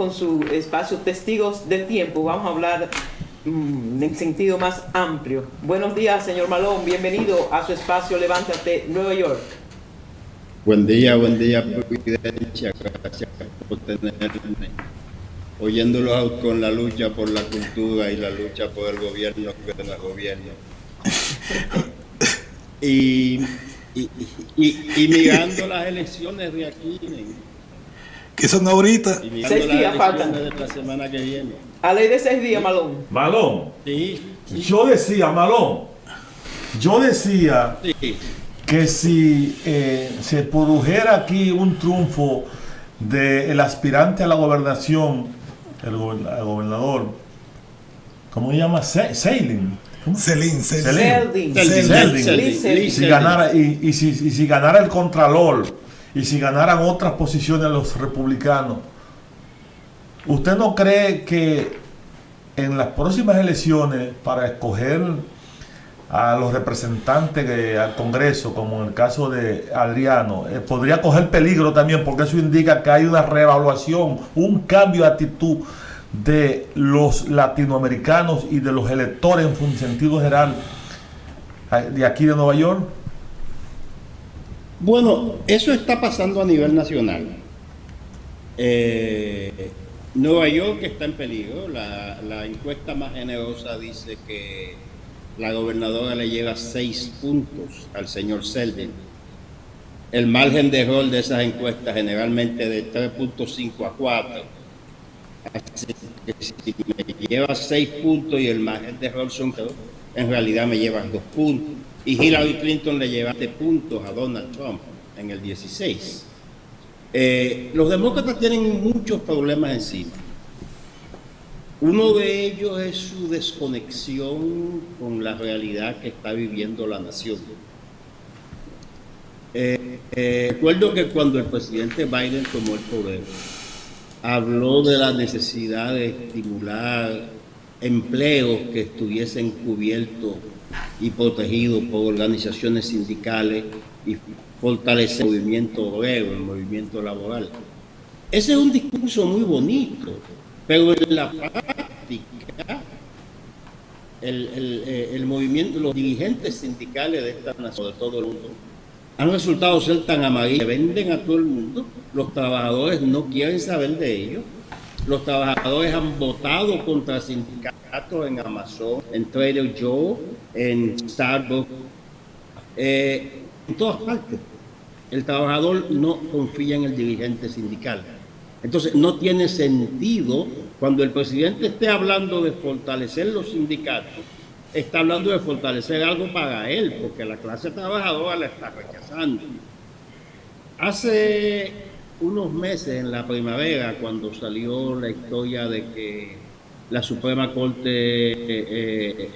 con su espacio Testigos del Tiempo. Vamos a hablar en sentido más amplio. Buenos días, señor Malone. Bienvenido a su espacio Levántate, Nueva York. Buen día, Providencia. Gracias por tenerme. Oyéndolos con la lucha por la cultura y la lucha por el gobierno que nos gobierna. Y mirando las elecciones de aquí. Que son ahorita. Y mirando 6 días faltan. de la semana que viene. A ley de 6 días, Malone. Malone. Sí. Yo decía Sí. que si se produjera aquí un triunfo del aspirante a la gobernación, el gobernador, ¿cómo se llama? Seldin. Celine. Si ganara, y si ganara el Contralor, y si ganaran otras posiciones los republicanos, ¿usted no cree que en las próximas elecciones, para escoger a los representantes al Congreso, como en el caso de Adriano, podría coger peligro también, porque eso indica que hay una reevaluación, un cambio de actitud de los latinoamericanos y de los electores en sentido general de aquí de Nueva York? Bueno, eso está pasando a nivel nacional. Nueva York está en peligro. La encuesta más generosa dice que la gobernadora le lleva 6 puntos al señor Seldin. El margen de error de esas encuestas generalmente de 3.5 a 4. Así que si me lleva 6 puntos y el margen de error son 2, en realidad me llevan 2 puntos. Y Hillary Clinton le lleva 7 puntos a Donald Trump en el 16. Los demócratas tienen muchos problemas encima. Uno de ellos es su desconexión con la realidad que está viviendo la nación. Recuerdo que cuando el presidente Biden tomó el poder, habló de la necesidad de estimular empleos que estuviesen cubiertos y protegidos por organizaciones sindicales y fortalecer el movimiento obrero, el movimiento laboral. Ese es un discurso muy bonito, pero en la práctica el movimiento, los dirigentes sindicales de esta nación, de todo el mundo, han resultado ser tan amarillos, venden a todo el mundo. Los trabajadores no quieren saber de ellos. Los trabajadores han votado contra sindicatos en Amazon, en Trader Joe, en Starbucks, en todas partes. El trabajador no confía en el dirigente sindical. Entonces no tiene sentido cuando el presidente esté hablando de fortalecer los sindicatos, está hablando de fortalecer algo para él, porque la clase trabajadora la está rechazando. Hace unos meses, en la primavera, cuando salió la historia de que la Suprema Corte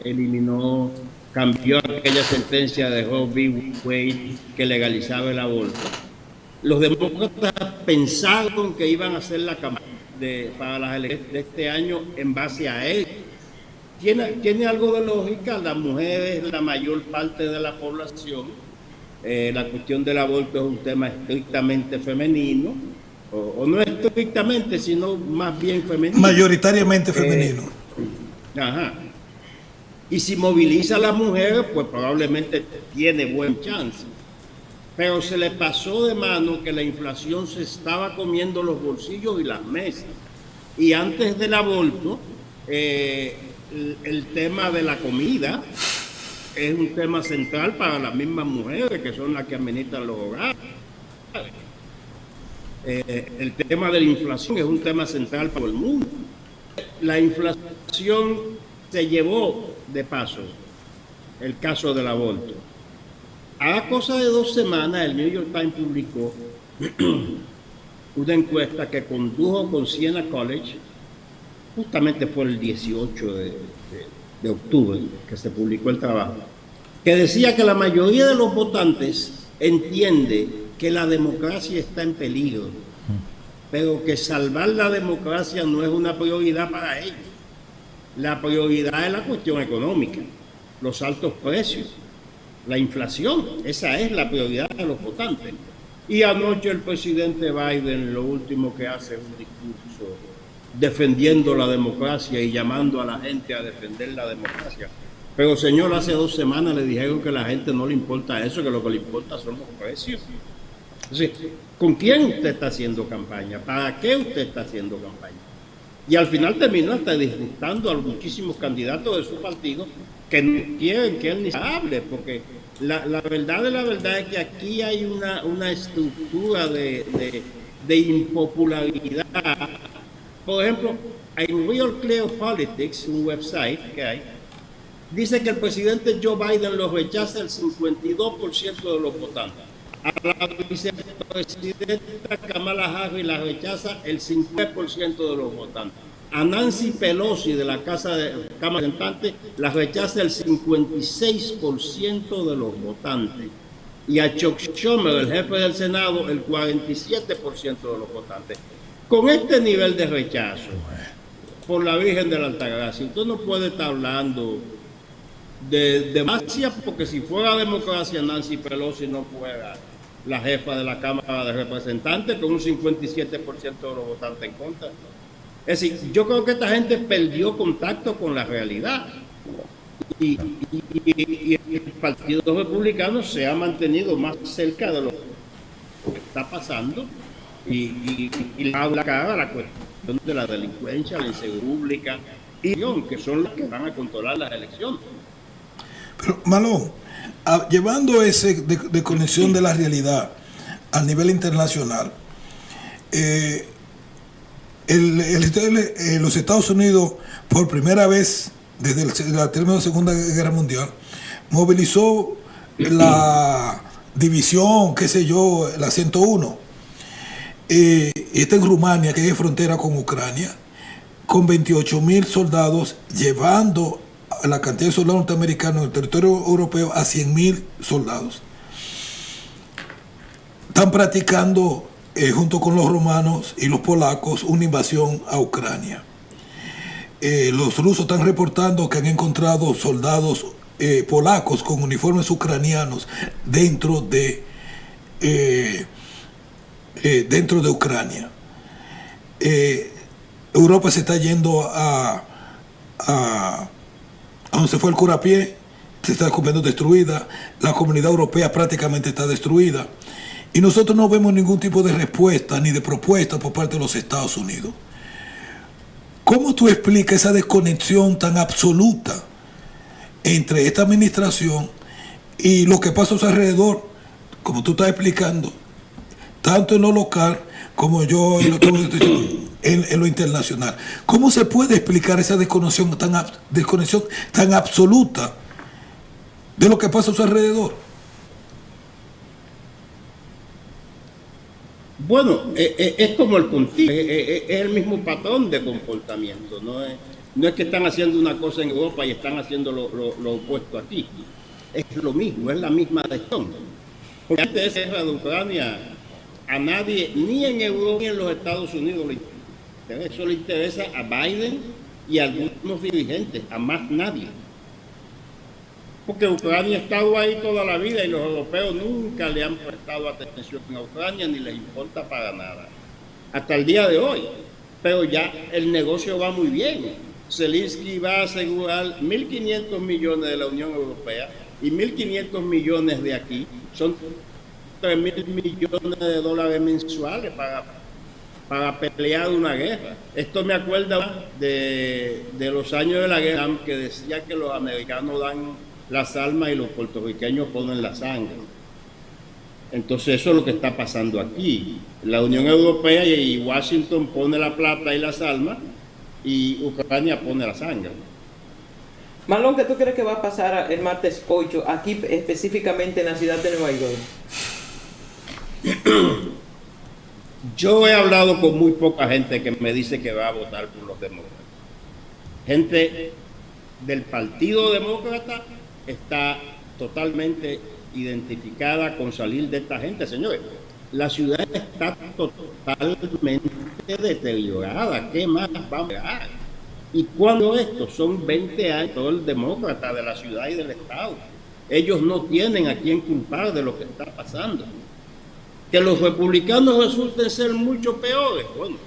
cambió aquella sentencia de Roe v. Wade que legalizaba el aborto, los demócratas pensaron que iban a hacer la campaña para las elecciones de este año en base a él. Tiene algo de lógica. Las mujeres, la mayor parte de la población, la cuestión del aborto es un tema estrictamente femenino, o no estrictamente, sino más bien femenino. Mayoritariamente femenino. Ajá. Y si moviliza a las mujeres, pues probablemente tiene buen chance. Pero se le pasó de mano que la inflación se estaba comiendo los bolsillos y las mesas. Y antes del aborto, el tema de la comida es un tema central para las mismas mujeres que son las que administran los hogares. El tema de la inflación es un tema central para el mundo. La inflación se llevó de paso el caso del aborto. A cosa de 2 semanas, el New York Times publicó una encuesta que condujo con Siena College, justamente fue el 18 de octubre que se publicó el trabajo, que decía que la mayoría de los votantes entiende que la democracia está en peligro, pero que salvar la democracia no es una prioridad para ellos. La prioridad es la cuestión económica, los altos precios, la inflación. Esa es la prioridad de los votantes. Y anoche el presidente Biden lo último que hace es un discurso defendiendo la democracia y llamando a la gente a defender la democracia. Pero señor, hace 2 semanas le dijeron que a la gente no le importa eso, que lo que le importa son los precios. Entonces, ¿con quién usted está haciendo campaña? ¿Para qué usted está haciendo campaña? Y al final terminó hasta disgustando a muchísimos candidatos de su partido que no quieren que él ni hable, porque la verdad es que aquí hay una estructura de impopularidad. Por ejemplo, en Real Clear Politics, un website que hay, dice que el presidente Joe Biden lo rechaza el 52% de los votantes. A la vicepresidenta Kamala Harris la rechaza el 50% de los votantes. A Nancy Pelosi de la Cámara de Representantes la rechaza el 56% de los votantes. Y a Chuck Schumer, el jefe del Senado, el 47% de los votantes. Con este nivel de rechazo, por la Virgen de la Altagracia, usted no puede estar hablando de democracia, porque si fuera democracia, Nancy Pelosi no fuera la jefa de la Cámara de Representantes con un 57% de los votantes en contra. Es decir, yo creo que esta gente perdió contacto con la realidad y el Partido Republicano se ha mantenido más cerca de lo que está pasando y le ha dado la cara a la cuestión de la delincuencia, la inseguridad pública y que son los que van a controlar las elecciones. Pero, Malón, llevando ese de conexión de la realidad a nivel internacional, los Estados Unidos, por primera vez desde el término de la Segunda Guerra Mundial, movilizó la división, qué sé yo, la 101. Está en Rumania, que es frontera con Ucrania, con 28.000 soldados, llevando a la cantidad de soldados norteamericanos en el territorio europeo a 100.000 soldados. Están practicando, junto con los romanos y los polacos, una invasión a Ucrania. Los rusos están reportando que han encontrado soldados polacos con uniformes ucranianos dentro de Ucrania. Europa se está yendo a donde se fue el Curapié, se está comiendo destruida, la comunidad europea prácticamente está destruida, y nosotros no vemos ningún tipo de respuesta ni de propuesta por parte de los Estados Unidos. ¿Cómo tú explicas esa desconexión tan absoluta entre esta administración y lo que pasa a su alrededor, como tú estás explicando, tanto en lo local como yo en lo internacional? ¿Cómo se puede explicar esa desconexión tan absoluta de lo que pasa a su alrededor? Bueno, es como el contigo, es el mismo patrón de comportamiento, no es que están haciendo una cosa en Europa y están haciendo lo opuesto aquí. Es lo mismo, es la misma gestión. Porque antes de esa guerra de Ucrania, a nadie, ni en Europa ni en los Estados Unidos, le interesa. Eso le interesa a Biden y a algunos dirigentes, a más nadie. Porque Ucrania ha estado ahí toda la vida y los europeos nunca le han prestado atención a Ucrania ni les importa para nada. Hasta el día de hoy. Pero ya el negocio va muy bien. Zelensky va a asegurar 1.500 millones de la Unión Europea y 1.500 millones de aquí. Son 3.000 millones de dólares mensuales para pelear una guerra. Esto me acuerda de los años de la guerra, que decía que los americanos dan las almas y los puertorriqueños ponen la sangre. Entonces eso es lo que está pasando aquí. La Unión Europea y Washington pone la plata y las almas y Ucrania pone la sangre. Malón, ¿qué tú crees que va a pasar el martes 8 aquí específicamente en la ciudad de Nueva York? Yo he hablado con muy poca gente que me dice que va a votar por los demócratas. Gente del Partido Demócrata está totalmente identificada con salir de esta gente, señores. La ciudad está totalmente deteriorada. ¿Qué más vamos a hacer? ¿Y cuándo esto? Son 20 años todo el demócrata de la ciudad y del estado. Ellos no tienen a quién culpar de lo que está pasando. Que los republicanos resulten ser mucho peores, bueno,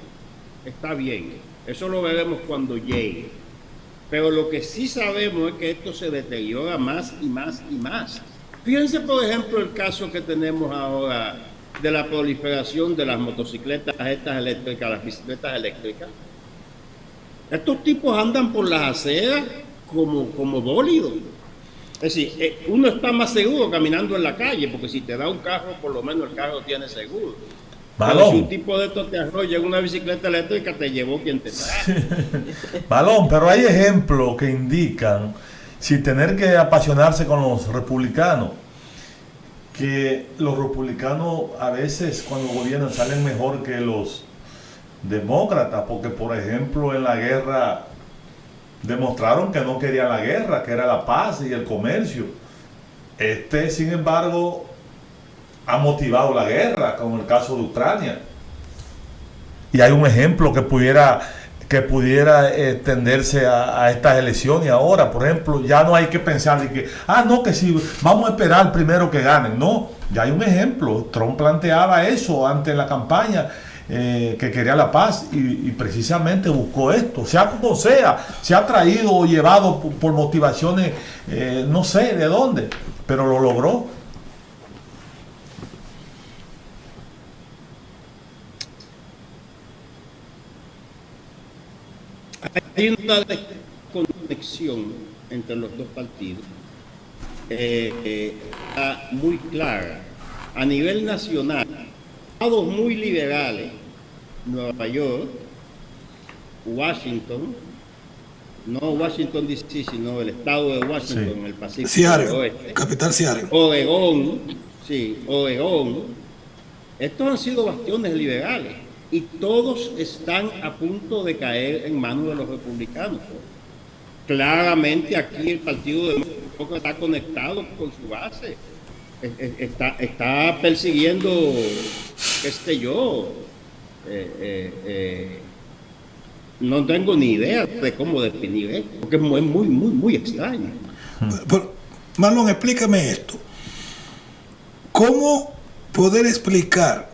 está bien. Eso lo veremos cuando llegue. Pero lo que sí sabemos es que esto se deteriora más y más y más. Fíjense, por ejemplo, el caso que tenemos ahora de la proliferación de las motocicletas estas eléctricas, las bicicletas eléctricas. Estos tipos andan por las aceras como bólidos. Es decir, uno está más seguro caminando en la calle, porque si te da un carro, por lo menos el carro tiene seguro. Pero si un tipo de estos te arrolla en una bicicleta eléctrica, te llevó quien te trae. Balón, pero hay ejemplos que indican, sin tener que apasionarse con los republicanos, que los republicanos a veces cuando gobiernan salen mejor que los demócratas, porque por ejemplo en la guerra demostraron que no querían la guerra, que era la paz y el comercio. Sin embargo, ha motivado la guerra, como el caso de Ucrania. Y hay un ejemplo que pudiera extenderse a estas elecciones ahora. Por ejemplo, ya no hay que pensar de que, no, que si vamos a esperar primero que ganen. No, ya hay un ejemplo. Trump planteaba eso antes de la campaña, que quería la paz y precisamente buscó esto. Sea como sea, se ha traído o llevado por motivaciones, no sé de dónde, pero lo logró. Hay una desconexión entre los dos partidos muy clara. A nivel nacional, estados muy liberales, Nueva York, Washington, no Washington DC, sino el estado de Washington, sí, en el Pacífico Seattle, Oeste, capital Seattle, Oregón, estos han sido bastiones liberales. Y todos están a punto de caer en manos de los republicanos. Claramente aquí el Partido Demócrata está conectado con su base. Está persiguiendo, qué sé yo, no tengo ni idea de cómo definir esto, porque es muy extraño. Pero, Marlon, explícame esto. ¿Cómo poder explicar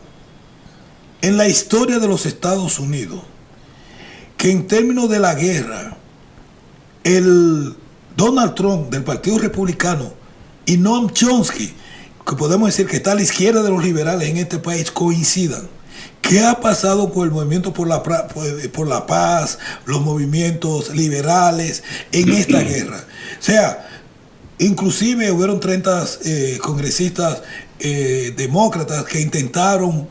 en la historia de los Estados Unidos que en términos de la guerra, el Donald Trump del Partido Republicano y Noam Chomsky, que podemos decir que está a la izquierda de los liberales en este país, coincidan? ¿Qué ha pasado con el movimiento por la paz, los movimientos liberales en esta guerra? O sea, inclusive hubieron 30 congresistas demócratas que intentaron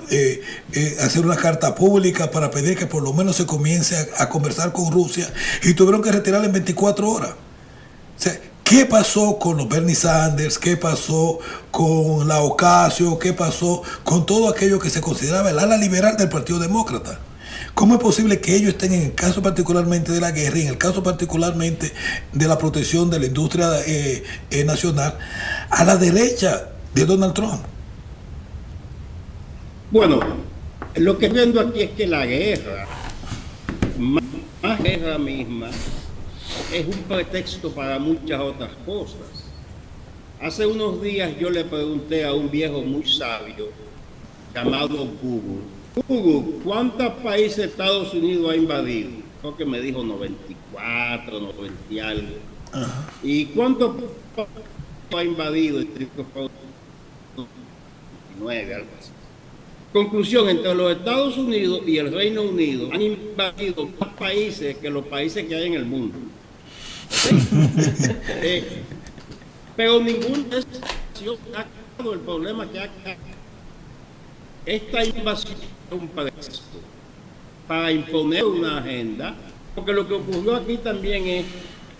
hacer una carta pública para pedir que por lo menos se comience a conversar con Rusia y tuvieron que retirarla en 24 horas. O sea, ¿qué pasó con los Bernie Sanders? ¿Qué pasó con la Ocasio? ¿Qué pasó con todo aquello que se consideraba el ala liberal del Partido Demócrata? ¿Cómo es posible que ellos estén, en el caso particularmente de la guerra y en el caso particularmente de la protección de la industria nacional, a la derecha de Donald Trump? Bueno, lo que estoy viendo aquí es que la guerra, más guerra misma, es un pretexto para muchas otras cosas. Hace unos días yo le pregunté a un viejo muy sabio llamado Google, ¿cuántos países Estados Unidos ha invadido? Creo que me dijo 94, 90 y algo. Ajá. ¿Y cuántos ha invadido? 9, algo así. Conclusión, entre los Estados Unidos y el Reino Unido han invadido más países que los países que hay en el mundo. Pero ninguna nación ha creado el problema que ha creado. Esta invasión es un pretexto para imponer una agenda, porque lo que ocurrió aquí también es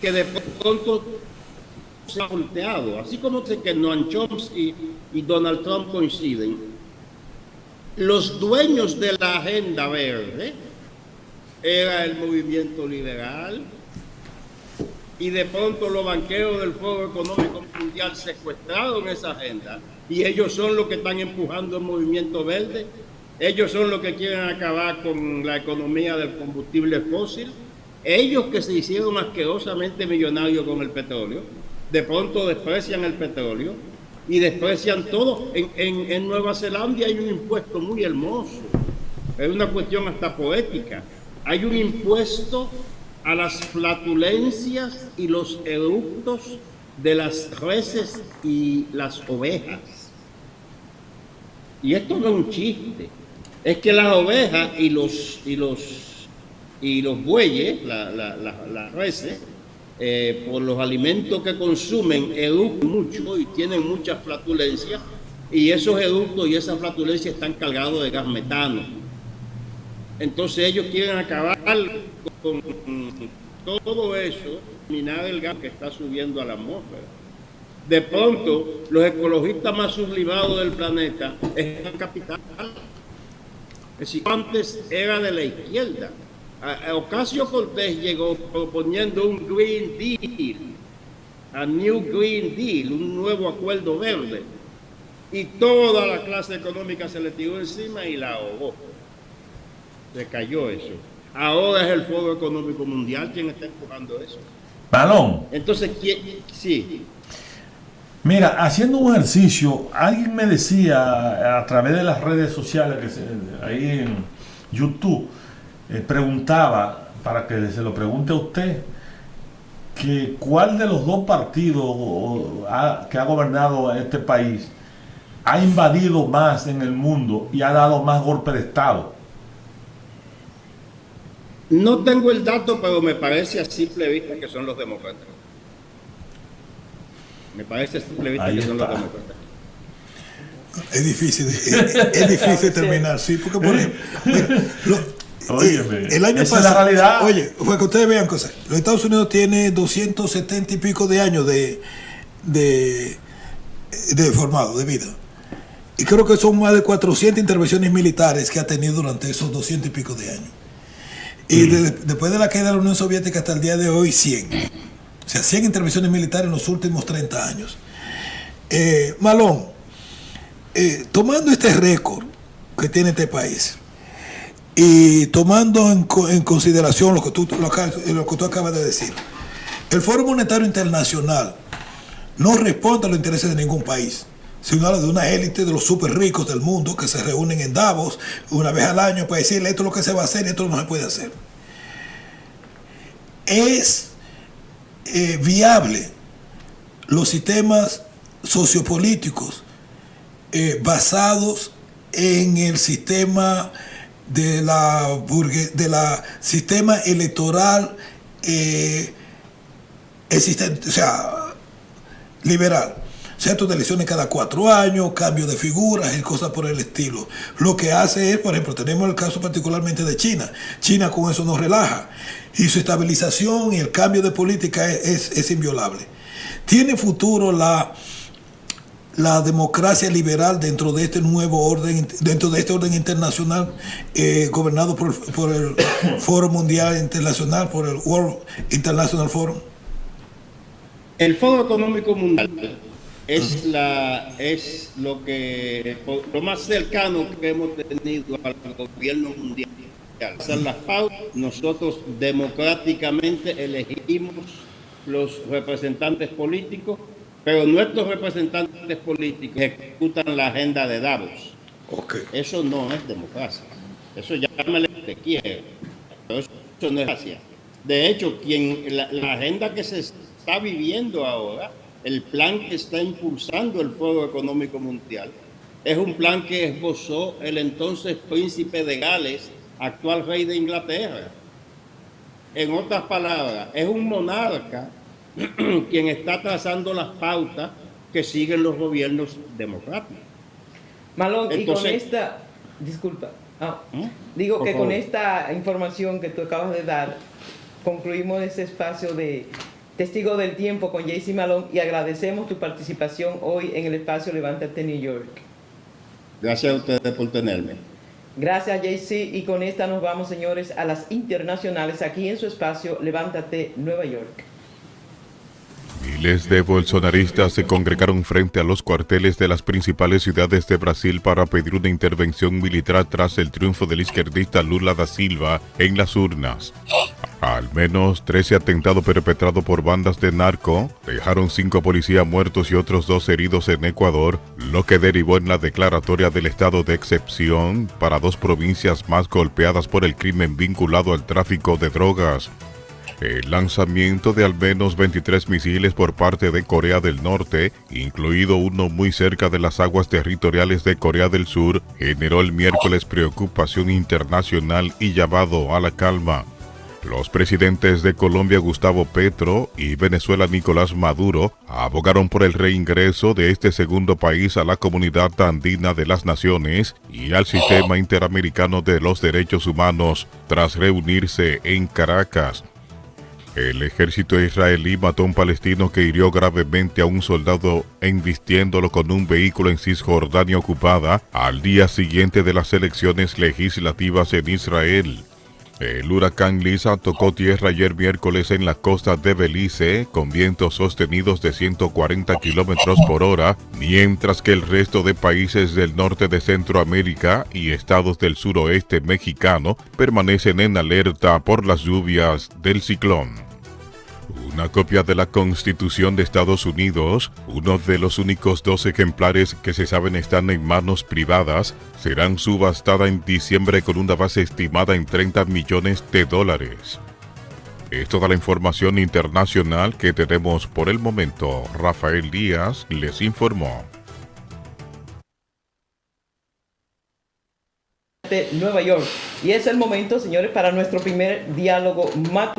que de pronto se ha volteado, así como sé que Noam Chomsky y Donald Trump coinciden. Los dueños de la agenda verde era el movimiento liberal, y de pronto los banqueros del Foro Económico Mundial secuestraron esa agenda, y ellos son los que están empujando el movimiento verde. Ellos son los que quieren acabar con la economía del combustible fósil. Ellos que se hicieron asquerosamente millonarios con el petróleo, de pronto desprecian el petróleo y desprecian todo. En Nueva Zelanda hay un impuesto muy hermoso, es una cuestión hasta poética. hay un impuesto a las flatulencias y los eructos de las reses y las ovejas. Y esto no es un chiste, es que las ovejas y los bueyes, las reses, por los alimentos que consumen, eructan mucho y tienen muchas flatulencias, y esos eructos y esas flatulencias están cargados de gas metano. Entonces ellos quieren acabar con todo eso, eliminar el gas que está subiendo a la atmósfera. De pronto, los ecologistas más sublimados del planeta es el capital. Es decir, antes era de la izquierda. Ocasio Cortés llegó proponiendo un Green Deal, a New Green Deal, un nuevo acuerdo verde. Y toda la clase económica se le tiró encima y la ahogó. Se cayó eso. Ahora es el Foro Económico Mundial quien está empujando eso. Malón. Entonces, sí. Mira, haciendo un ejercicio, alguien me decía a través de las redes sociales, ahí en YouTube, preguntaba, para que se lo pregunte a usted, que cuál de los dos partidos que ha gobernado este país ha invadido más en el mundo y ha dado más golpe de Estado. No tengo el dato, pero me parece a simple vista que son los demócratas. Me parece a simple vista que son los demócratas. Es difícil terminar, sí, porque por ejemplo, el año pasado, es la realidad. Oye, para que ustedes vean cosas, los Estados Unidos tiene 270 y pico de años de formado, de vida. Y creo que son más de 400 intervenciones militares que ha tenido durante esos 200 y pico de años. Y después de la caída de la Unión Soviética hasta el día de hoy, 100. O sea, 100 intervenciones militares en los últimos 30 años. Malón, tomando este récord que tiene este país y tomando en consideración lo que tú acabas de decir, el Foro Monetario Internacional no responde a los intereses de ningún país, sino a los de una élite de los súper ricos del mundo que se reúnen en Davos una vez al año para decirle esto es lo que se va a hacer y esto no se puede hacer. Es viable los sistemas sociopolíticos basados en el sistema de la sistema electoral existente, o sea, liberal. Ciertas elecciones cada 4 años, cambio de figuras y cosas por el estilo. Lo que hace es, por ejemplo, tenemos el caso particularmente de China. China con eso nos relaja. Y su estabilización y el cambio de política es inviolable. ¿Tiene futuro la democracia liberal dentro de este nuevo orden, dentro de este orden internacional gobernado por el Foro Mundial Internacional, por el World International Forum? El Foro Económico Mundial es lo más cercano que hemos tenido al gobierno mundial. Hacer las pautas, nosotros democráticamente elegimos los representantes políticos, pero nuestros representantes políticos ejecutan la agenda de Davos. Okay. Eso no es democracia. Eso llámale lo que quiera. Pero eso no es democracia. De hecho, la agenda que se está viviendo ahora, el plan que está impulsando el Foro Económico Mundial, es un plan que esbozó el entonces príncipe de Gales, actual rey de Inglaterra. En otras palabras, es un monarca quien está trazando las pautas que siguen los gobiernos democráticos. Malón, y con esta, disculpa, digo que con esta información que tú acabas de dar, concluimos este espacio de Testigo del Tiempo con JC Malón y agradecemos tu participación hoy en el espacio Levántate New York. Gracias a ustedes por tenerme. Gracias, JC, y con esta nos vamos, señores, a las internacionales aquí en su espacio Levántate Nueva York. Miles de bolsonaristas se congregaron frente a los cuarteles de las principales ciudades de Brasil para pedir una intervención militar tras el triunfo del izquierdista Lula da Silva en las urnas. Al menos 13 atentados perpetrados por bandas de narco dejaron 5 policías muertos y otros 2 heridos en Ecuador, lo que derivó en la declaratoria del estado de excepción para 2 provincias más golpeadas por el crimen vinculado al tráfico de drogas. El lanzamiento de al menos 23 misiles por parte de Corea del Norte, incluido uno muy cerca de las aguas territoriales de Corea del Sur, generó el miércoles preocupación internacional y llamado a la calma. Los presidentes de Colombia Gustavo Petro y Venezuela Nicolás Maduro abogaron por el reingreso de este segundo país a la Comunidad Andina de las Naciones y al Sistema Interamericano de los Derechos Humanos tras reunirse en Caracas. El ejército israelí mató a un palestino que hirió gravemente a un soldado embistiéndolo con un vehículo en Cisjordania ocupada al día siguiente de las elecciones legislativas en Israel. El huracán Lisa tocó tierra ayer miércoles en la costa de Belice con vientos sostenidos de 140 kilómetros por hora, mientras que el resto de países del norte de Centroamérica y estados del suroeste mexicano permanecen en alerta por las lluvias del ciclón. Una copia de la Constitución de Estados Unidos, uno de los únicos 2 ejemplares que se saben están en manos privadas, serán subastada en diciembre con una base estimada en $30 millones. Es toda la información internacional que tenemos por el momento. Rafael Díaz les informó. Nueva York. Y es el momento, señores, para nuestro primer diálogo matutino.